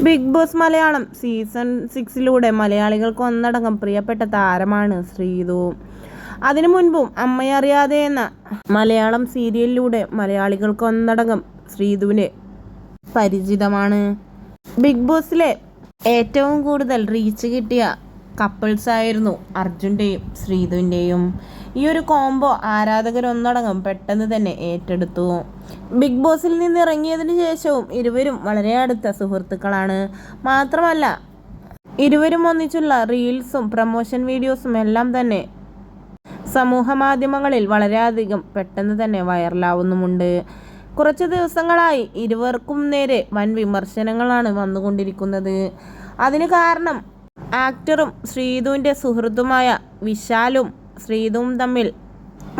Big boss Malayalam season 6 മലയാളികൾക്ക് ഒന്നടങ്കം പ്രിയപ്പെട്ട താരമാണ് ശ്രീതു. അതിനു മുൻപും അമ്മയറിയാതെ എന്ന മലയാളം സീരിയലിലൂടെ മലയാളികൾക്ക് ഒന്നടങ്കം ശ്രീതുവിനെ പരിചിതമാണ്. ബിഗ് ബോസിലെ ഏറ്റവും കൂടുതൽ റീച്ച് കിട്ടിയ കപ്പിൾസ് ആയിരുന്നു അർജുൻ്റെയും ശ്രീതുവിൻ്റെയും. ഈ ഒരു കോംബോ ആരാധകരൊന്നടങ്കം പെട്ടെന്ന് തന്നെ ഏറ്റെടുത്തു. ബിഗ് ബോസിൽ നിന്ന് ഇറങ്ങിയതിന് ശേഷവും ഇരുവരും വളരെ അടുത്ത സുഹൃത്തുക്കളാണ്. മാത്രമല്ല ഇരുവരും ഒന്നിച്ചുള്ള റീൽസും പ്രമോഷൻ വീഡിയോസും എല്ലാം തന്നെ സമൂഹ മാധ്യമങ്ങളിൽ വളരെയധികം പെട്ടെന്ന് തന്നെ വൈറലാവുന്നുമുണ്ട്. കുറച്ച് ദിവസങ്ങളായി ഇരുവർക്കും നേരെ വൻ വിമർശനങ്ങളാണ് വന്നുകൊണ്ടിരിക്കുന്നത്. അതിന് കാരണം ആക്ടറും ശ്രീതുവിൻ്റെ സുഹൃത്തുമായ വിശാലും ശ്രീതുവും തമ്മിൽ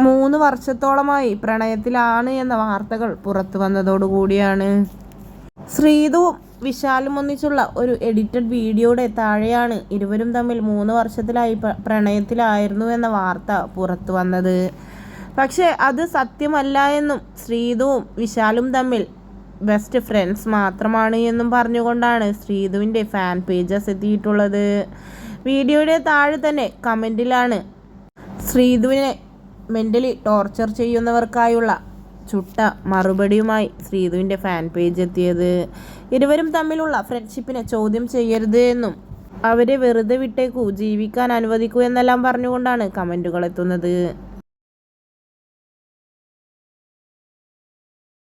3 വർഷത്തോളമായി പ്രണയത്തിലാണ് എന്ന വാർത്തകൾ പുറത്തു വന്നതോടുകൂടിയാണ്. ശ്രീതുവും വിശാലും ഒന്നിച്ചുള്ള ഒരു എഡിറ്റഡ് വീഡിയോയുടെ താഴെയാണ് ഇരുവരും തമ്മിൽ 3 വർഷത്തിലായി പ്രണയത്തിലായിരുന്നു എന്ന വാർത്ത പുറത്തു വന്നത്. പക്ഷേ അത് സത്യമല്ല എന്നും ശ്രീതുവും വിശാലും തമ്മിൽ ബെസ്റ്റ് ഫ്രണ്ട്സ് മാത്രമാണ് എന്നും പറഞ്ഞുകൊണ്ടാണ് ശ്രീതുവിൻ്റെ ഫാൻ പേജസ് എത്തിയിട്ടുള്ളത്. വീഡിയോയുടെ താഴെ തന്നെ കമൻറ്റിലാണ് ശ്രീതുവിനെ മെൻ്റലി ടോർച്ചർ ചെയ്യുന്നവർക്കായുള്ള ചുട്ട മറുപടിയുമായി ശ്രീതുവിൻ്റെ ഫാൻ പേജ് എത്തിയത്. ഇരുവരും തമ്മിലുള്ള ഫ്രണ്ട്ഷിപ്പിനെ ചോദ്യം ചെയ്യരുത് എന്നും അവരെ വെറുതെ വിട്ടേക്കൂ, ജീവിക്കാൻ അനുവദിക്കൂ എന്നെല്ലാം പറഞ്ഞുകൊണ്ടാണ് കമൻറ്റുകൾ എത്തുന്നത്.